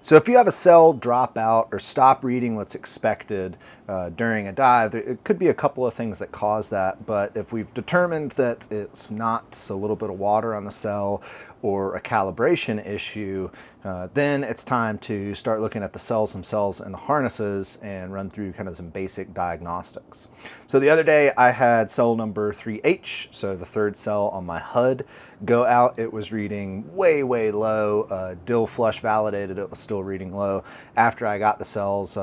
So if you have a cell drop out or stop reading what's expected during a dive, it could be a couple of things that cause that. But if we've determined that it's not a little bit of water on the cell or a calibration issue, then it's time to start looking at the cells themselves and the harnesses and run through kind of some basic diagnostics. So the other day I had cell number 3H, so the third cell on my HUD, go out. It was reading way, way low. Dill flush validated it was still reading low. After I got the cells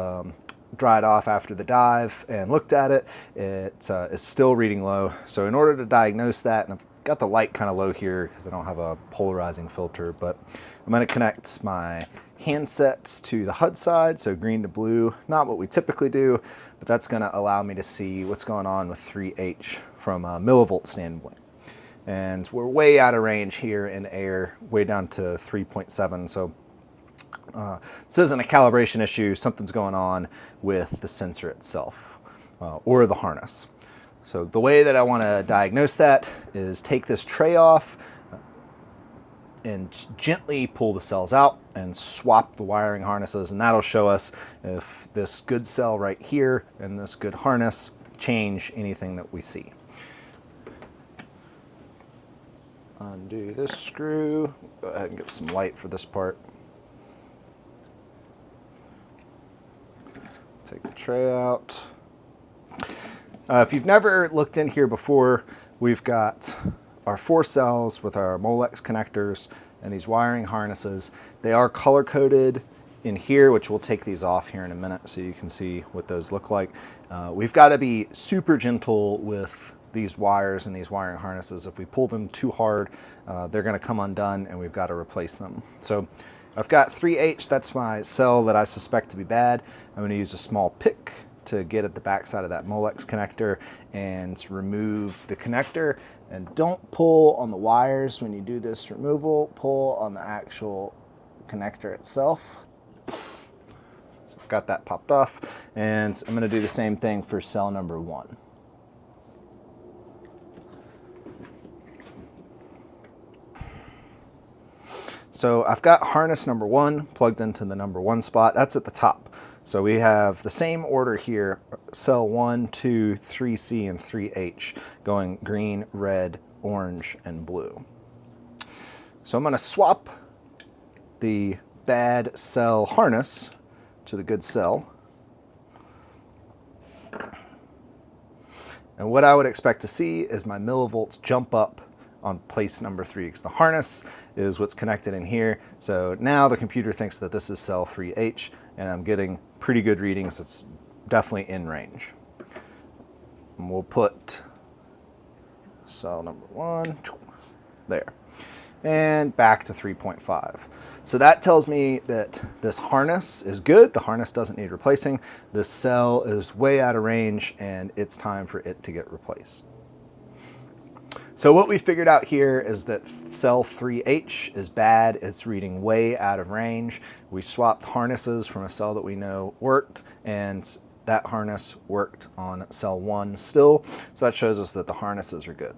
dried off after the dive and looked at it, it is still reading low. So in order to diagnose that, and I've got the light kind of low here because I don't have a polarizing filter, but I'm going to connect my handsets to the HUD side, so green to blue. Not what we typically do, but that's going to allow me to see what's going on with 3H from a millivolt standpoint. And we're way out of range here in air, way down to 3.7. So this isn't a calibration issue. Something's going on with the sensor itself or the harness. So the way that I want to diagnose that is take this tray off and gently pull the cells out and swap the wiring harnesses, and that'll show us if this good cell right here and this good harness change anything that we see. Undo this screw. Go ahead and get some light for this part. Take the tray out. If you've never looked in here before, we've got our 4 cells with our Molex connectors and these wiring harnesses. They are color coded in here, which we'll take these off here in a minute so you can see what those look like. We've got to be super gentle with these wires and these wiring harnesses. If we pull them too hard, they're going to come undone and we've got to replace them. So I've got 3H, that's my cell that I suspect to be bad. I'm going to use a small pick to get at the back side of that Molex connector and remove the connector. And don't pull on the wires when you do this removal, pull on the actual connector itself. So I've got that popped off, and I'm going to do the same thing for cell number 1. So I've got harness number 1 plugged into the number 1 spot. That's at the top. So we have the same order here, cell 1, 2, 3C, and 3H, going green, red, orange, and blue. So I'm going to swap the bad cell harness to the good cell. And what I would expect to see is my millivolts jump up on place number 3, because the harness is what's connected in here. So now the computer thinks that this is cell 3H, and I'm getting pretty good readings. It's definitely in range. And we'll put cell number 1 there, and back to 3.5. So that tells me that this harness is good. The harness doesn't need replacing. This cell is way out of range, and it's time for it to get replaced. So what we figured out here is that cell 3H is bad. It's reading way out of range. We swapped harnesses from a cell that we know worked, and that harness worked on cell 1 still. So that shows us that the harnesses are good.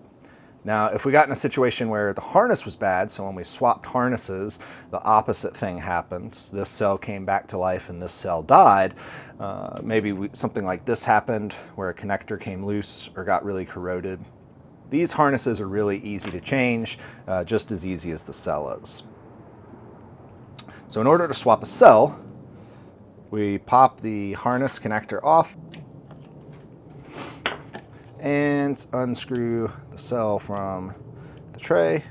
Now, if we got in a situation where the harness was bad, so when we swapped harnesses, the opposite thing happened. This cell came back to life and this cell died. Maybe something like this happened where a connector came loose or got really corroded. These harnesses are really easy to change, just as easy as the cell is. So in order to swap a cell, we pop the harness connector off and unscrew the cell from the tray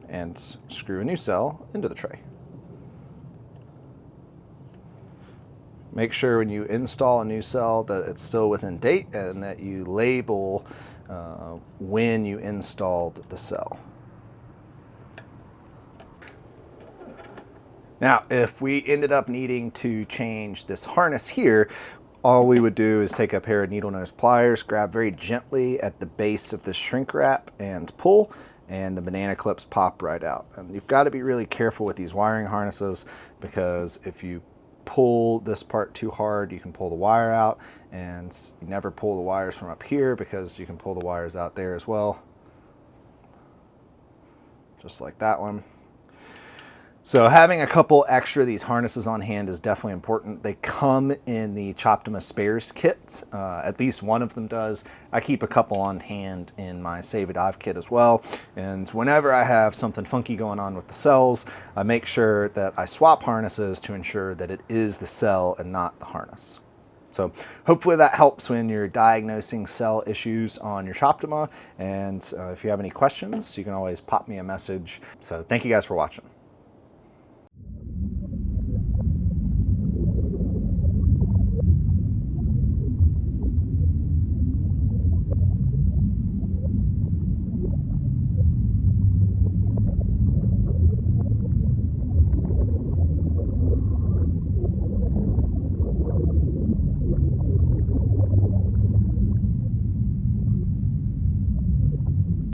and screw a new cell into the tray. Make sure when you install a new cell that it's still within date and that you label when you installed the cell. Now, if we ended up needing to change this harness here, all we would do is take a pair of needle nose pliers, grab very gently at the base of the shrink wrap and pull, and the banana clips pop right out. And you've got to be really careful with these wiring harnesses, because if you pull this part too hard, you can pull the wire out, and you never pull the wires from up here because you can pull the wires out there as well, just like that one. So having a couple extra of these harnesses on hand is definitely important. They come in the O2ptima spares kit. At least one of them does. I keep a couple on hand in my Save a Dive kit as well. And whenever I have something funky going on with the cells, I make sure that I swap harnesses to ensure that it is the cell and not the harness. So hopefully that helps when you're diagnosing cell issues on your O2ptima. And if you have any questions, you can always pop me a message. So thank you guys for watching.